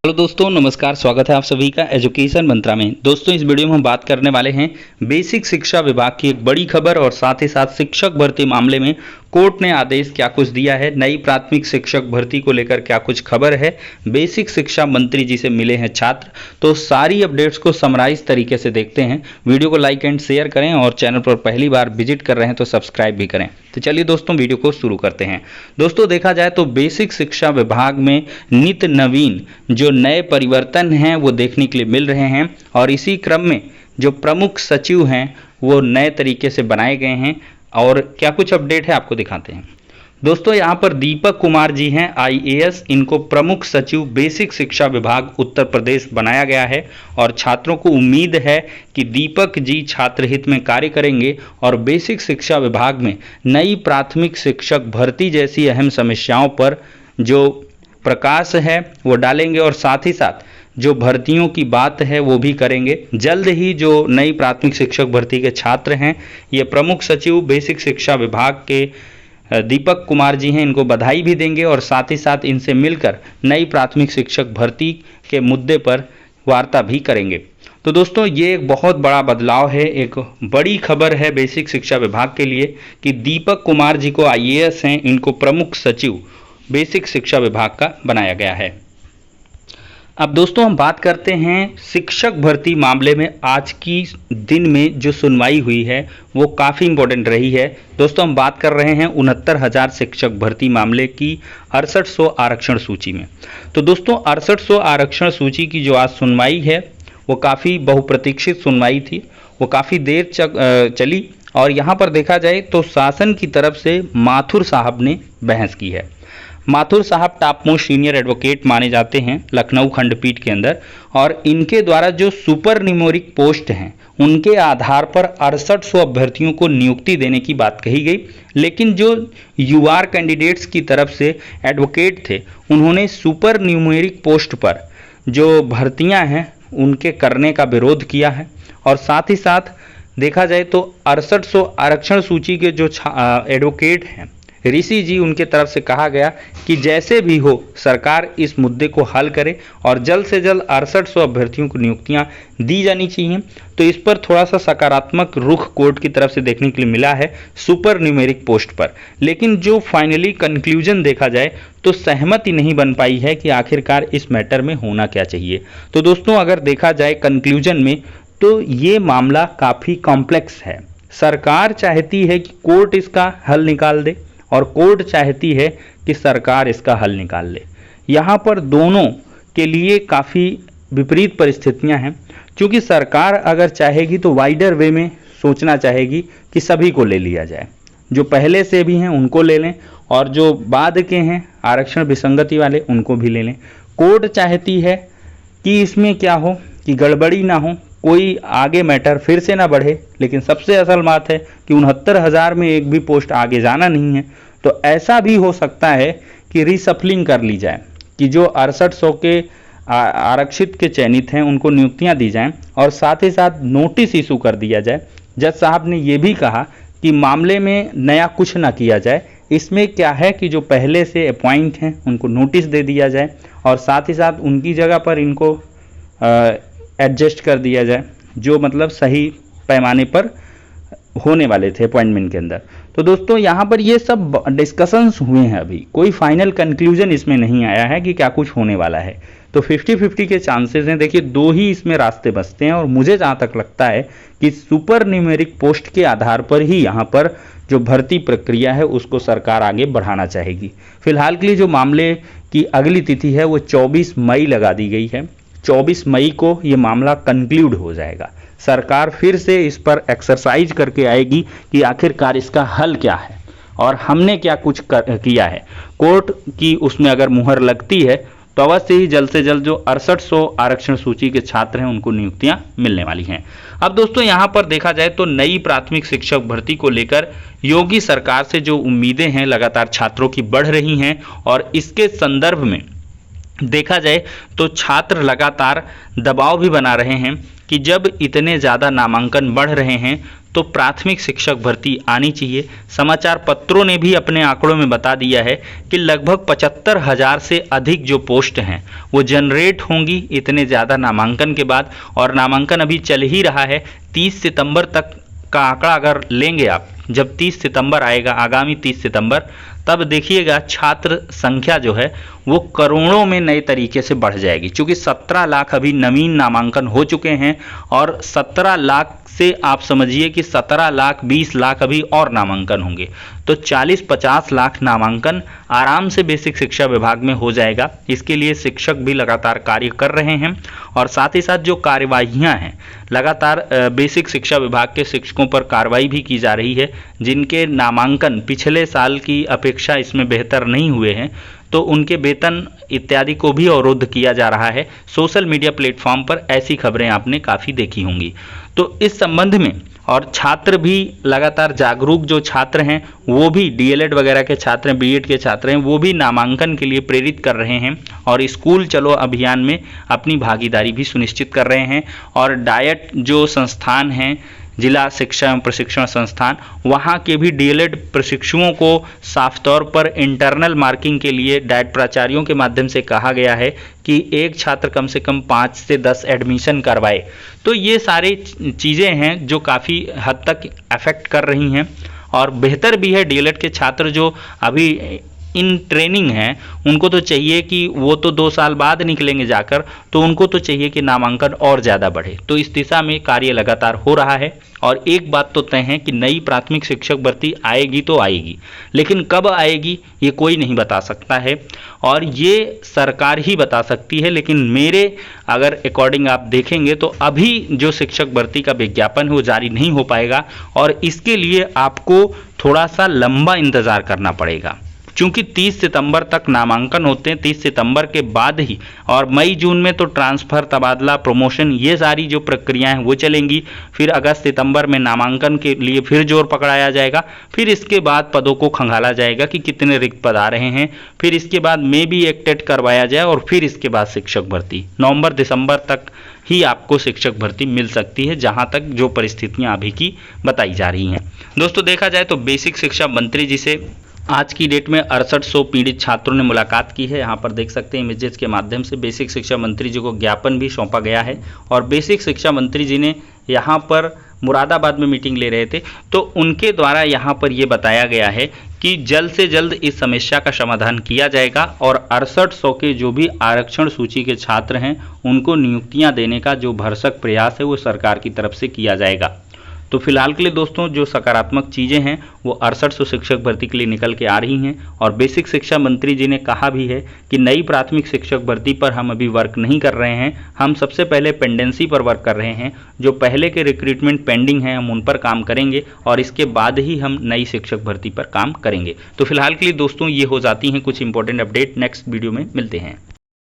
Hello दोस्तों, नमस्कार। स्वागत है आप सभी का एजुकेशन मंत्रा में। दोस्तों, इस वीडियो में हम बात करने वाले हैं बेसिक शिक्षा विभाग की एक बड़ी खबर और साथ ही साथ शिक्षक भर्ती मामले में कोर्ट ने आदेश क्या कुछ दिया है, नई प्राथमिक शिक्षक भर्ती को लेकर क्या कुछ खबर है, बेसिक शिक्षा मंत्री जी से मिले हैं छात्र। तो सारी अपडेट्स को समराइज तरीके से देखते हैं। वीडियो को लाइक एंड शेयर करें और चैनल पर पहली बार विजिट कर रहे हैं तो सब्सक्राइब भी करें। तो चलिए दोस्तों, वीडियो को शुरू करते हैं। दोस्तों, देखा जाए तो बेसिक शिक्षा विभाग में नित्य नवीन जो नए परिवर्तन हैं वो देखने के लिए मिल रहे हैं और इसी क्रम में जो प्रमुख सचिव हैं वो नए तरीके से बनाए गए हैं और क्या कुछ अपडेट है आपको दिखाते हैं। दोस्तों, यहाँ पर दीपक कुमार जी हैं IAS, इनको प्रमुख सचिव बेसिक शिक्षा विभाग उत्तर प्रदेश बनाया गया है और छात्रों को उम्मीद है कि दीपक जी छात्र हित में कार्य करेंगे और बेसिक शिक्षा विभाग में नई प्राथमिक शिक्षक भर्ती जैसी अहम समस्याओं पर जो प्रकाश है वो डालेंगे और साथ ही साथ जो भर्तियों की बात है वो भी करेंगे। जल्द ही जो नई प्राथमिक शिक्षक भर्ती के छात्र हैं, ये प्रमुख सचिव बेसिक शिक्षा विभाग के दीपक कुमार जी हैं, इनको बधाई भी देंगे और साथ ही साथ इनसे मिलकर नई प्राथमिक शिक्षक भर्ती के मुद्दे पर वार्ता भी करेंगे। तो दोस्तों, ये एक बहुत बड़ा बदलाव है, एक बड़ी खबर है बेसिक शिक्षा विभाग के लिए कि दीपक कुमार जी को IAS हैं, इनको प्रमुख सचिव बेसिक शिक्षा विभाग का बनाया गया है। अब दोस्तों, हम बात करते हैं शिक्षक भर्ती मामले में। आज की दिन में जो सुनवाई हुई है वो काफ़ी इंपॉर्टेंट रही है। दोस्तों, हम बात कर रहे हैं 69,000 शिक्षक भर्ती मामले की 6800 आरक्षण सूची में। तो दोस्तों, 6800 आरक्षण सूची की जो आज सुनवाई है वो काफ़ी बहुप्रतीक्षित सुनवाई थी, वो काफ़ी देर चली और यहाँ पर देखा जाए तो शासन की तरफ से माथुर साहब ने बहस की है। माथुर साहब टॉप मोस्ट सीनियर एडवोकेट माने जाते हैं लखनऊ खंडपीठ के अंदर और इनके द्वारा जो सुपर न्यूमेरिक पोस्ट हैं उनके आधार पर 6800 अभ्यर्थियों को नियुक्ति देने की बात कही गई। लेकिन जो UR कैंडिडेट्स की तरफ से एडवोकेट थे उन्होंने सुपर न्यूमेरिक पोस्ट पर जो भर्तियां हैं उनके करने का विरोध किया है और साथ ही साथ देखा जाए तो 6800 आरक्षण सूची के जो एडवोकेट हैं ऋषि जी, उनके तरफ से कहा गया कि जैसे भी हो सरकार इस मुद्दे को हल करे और जल्द से जल्द 6800 अभ्यर्थियों को नियुक्तियां दी जानी चाहिए। तो इस पर थोड़ा सा सकारात्मक रुख कोर्ट की तरफ से देखने के लिए मिला है सुपर न्यूमेरिक पोस्ट पर। लेकिन जो फाइनली कंक्लूजन देखा जाए तो सहमति नहीं बन पाई है कि आखिरकार इस मैटर में होना क्या चाहिए। तो दोस्तों, अगर देखा जाए कंक्लूजन में तो ये मामला काफ़ी कॉम्प्लेक्स है। सरकार चाहती है कि कोर्ट इसका हल निकाल दे और कोर्ट चाहती है कि सरकार इसका हल निकाल ले। यहाँ पर दोनों के लिए काफ़ी विपरीत परिस्थितियाँ हैं, क्योंकि सरकार अगर चाहेगी तो वाइडर वे में सोचना चाहेगी कि सभी को ले लिया जाए, जो पहले से भी हैं उनको ले लें और जो बाद के हैं आरक्षण विसंगति वाले उनको भी ले लें। कोर्ट चाहती है कि इसमें क्या हो कि गड़बड़ी ना हो, कोई आगे मैटर फिर से ना बढ़े। लेकिन सबसे असल बात है कि 69,000 में एक भी पोस्ट आगे जाना नहीं है। तो ऐसा भी हो सकता है कि रीसफलिंग कर ली जाए कि जो 6800 के आरक्षित के चयनित हैं उनको नियुक्तियां दी जाएं और साथ ही साथ नोटिस इशू कर दिया जाए। जज साहब ने ये भी कहा कि मामले में नया कुछ ना किया जाए, इसमें क्या है कि जो पहले से अपॉइंट हैं उनको नोटिस दे दिया जाए और साथ ही साथ उनकी जगह पर इनको एडजस्ट कर दिया जाए जो मतलब सही पैमाने पर होने वाले थे अपॉइंटमेंट के अंदर। तो दोस्तों, यहाँ पर ये सब डिस्कशंस हुए हैं, अभी कोई फाइनल कंक्लूजन इसमें नहीं आया है कि क्या कुछ होने वाला है। तो 50-50 के चांसेस हैं। देखिए, दो ही इसमें रास्ते बचते हैं और मुझे जहाँ तक लगता है कि सुपर न्यूमेरिक पोस्ट के आधार पर ही यहाँ पर जो भर्ती प्रक्रिया है उसको सरकार आगे बढ़ाना चाहेगी। फिलहाल के लिए जो मामले की अगली तिथि है वो 24 मई लगा दी गई है। 24 मई को ये मामला कंक्लूड हो जाएगा। सरकार फिर से इस पर एक्सरसाइज करके आएगी कि आखिरकार इसका हल क्या है और हमने क्या कुछ किया है। कोर्ट की उसमें अगर मुहर लगती है तो अवश्य ही जल्द से जल्द जो 6800 आरक्षण सूची के छात्र हैं उनको नियुक्तियां मिलने वाली हैं। अब दोस्तों, यहाँ पर देखा जाए तो नई प्राथमिक शिक्षक भर्ती को लेकर योगी सरकार से जो उम्मीदें हैं लगातार छात्रों की बढ़ रही हैं और इसके संदर्भ में देखा जाए तो छात्र लगातार दबाव भी बना रहे हैं कि जब इतने ज़्यादा नामांकन बढ़ रहे हैं तो प्राथमिक शिक्षक भर्ती आनी चाहिए। समाचार पत्रों ने भी अपने आंकड़ों में बता दिया है कि लगभग 75,000 से अधिक जो पोस्ट हैं वो जनरेट होंगी इतने ज़्यादा नामांकन के बाद, और नामांकन अभी चल ही रहा है। 30 सितंबर तक का आंकड़ा अगर लेंगे आप, जब 30 सितंबर आएगा, आगामी 30 सितंबर, तब देखिएगा छात्र संख्या जो है वो करोड़ों में नए तरीके से बढ़ जाएगी, क्योंकि 17 लाख अभी नवीन नामांकन हो चुके हैं और 17 लाख से आप समझिए कि 17 लाख 20 लाख अभी और नामांकन होंगे, तो 40-50 लाख नामांकन आराम से बेसिक शिक्षा विभाग में हो जाएगा। इसके लिए शिक्षक भी लगातार कार्य कर रहे हैं और साथ ही साथ जो कार्यवाहियां हैं लगातार बेसिक शिक्षा विभाग के शिक्षकों पर कार्रवाई भी की जा रही है। जिनके नामांकन पिछले साल की अपेक्षा इसमें बेहतर नहीं हुए हैं तो उनके वेतन इत्यादि को भी अवरुद्ध किया जा रहा है। सोशल मीडिया प्लेटफॉर्म पर ऐसी खबरें आपने काफ़ी देखी होंगी। तो इस संबंध में और छात्र भी लगातार जागरूक, जो छात्र हैं वो भी डीएलएड वगैरह के छात्र हैं, बीएड के छात्र हैं, वो भी नामांकन के लिए प्रेरित कर रहे हैं और स्कूल चलो अभियान में अपनी भागीदारी भी सुनिश्चित कर रहे हैं। और डायट जो संस्थान हैं, जिला शिक्षा एवं प्रशिक्षण संस्थान, वहाँ के भी डीएलएड प्रशिक्षुओं को साफ तौर पर इंटरनल मार्किंग के लिए डायट प्राचार्यों के माध्यम से कहा गया है कि एक छात्र कम से कम 5 से 10 एडमिशन करवाए। तो ये सारी चीज़ें हैं जो काफ़ी हद तक अफेक्ट कर रही हैं और बेहतर भी है। डीएलएड के छात्र जो अभी इन ट्रेनिंग हैं उनको तो चाहिए कि वो तो 2 साल बाद निकलेंगे जाकर, तो उनको तो चाहिए कि नामांकन और ज़्यादा बढ़े। तो इस दिशा में कार्य लगातार हो रहा है और एक बात तो तय है कि नई प्राथमिक शिक्षक भर्ती आएगी तो आएगी, लेकिन कब आएगी ये कोई नहीं बता सकता है और ये सरकार ही बता सकती है। लेकिन मेरे अगर अकॉर्डिंग आप देखेंगे तो अभी जो शिक्षक भर्ती का विज्ञापन है वो जारी नहीं हो पाएगा और इसके लिए आपको थोड़ा सा लंबा इंतज़ार करना पड़ेगा, क्योंकि 30 सितंबर तक नामांकन होते हैं। 30 सितंबर के बाद ही, और मई जून में तो ट्रांसफ़र, तबादला, प्रमोशन, ये सारी जो प्रक्रियाएं हैं वो चलेंगी। फिर अगस्त सितंबर में नामांकन के लिए फिर जोर पकड़ाया जाएगा। फिर इसके बाद पदों को खंगाला जाएगा कि कितने रिक्त पद आ रहे हैं। फिर इसके बाद मे भी एक टेट करवाया जाए और फिर इसके बाद शिक्षक भर्ती नवंबर दिसंबर तक ही आपको शिक्षक भर्ती मिल सकती है, जहां तक जो परिस्थितियां अभी की बताई जा रही हैं। दोस्तों देखा जाए तो बेसिक शिक्षा मंत्री जी से आज की डेट में 6800 पीड़ित छात्रों ने मुलाकात की है। यहाँ पर देख सकते हैं इमेजेस के माध्यम से बेसिक शिक्षा मंत्री जी को ज्ञापन भी सौंपा गया है और बेसिक शिक्षा मंत्री जी ने यहाँ पर मुरादाबाद में मीटिंग ले रहे थे, तो उनके द्वारा यहाँ पर ये बताया गया है कि जल्द से जल्द इस समस्या का समाधान किया जाएगा और 6800 के जो भी आरक्षण सूची के छात्र हैं उनको नियुक्तियाँ देने का जो भरसक प्रयास है वो सरकार की तरफ से किया जाएगा। तो फिलहाल के लिए दोस्तों जो सकारात्मक चीज़ें हैं वो 6800 शिक्षक भर्ती के लिए निकल के आ रही हैं और बेसिक शिक्षा मंत्री जी ने कहा भी है कि नई प्राथमिक शिक्षक भर्ती पर हम अभी वर्क नहीं कर रहे हैं, हम सबसे पहले पेंडेंसी पर वर्क कर रहे हैं। जो पहले के रिक्रूटमेंट पेंडिंग हैं हम उन पर काम करेंगे और इसके बाद ही हम नई शिक्षक भर्ती पर काम करेंगे। तो फिलहाल के लिए दोस्तों ये हो जाती हैं कुछ इंपॉर्टेंट अपडेट। नेक्स्ट वीडियो में मिलते हैं।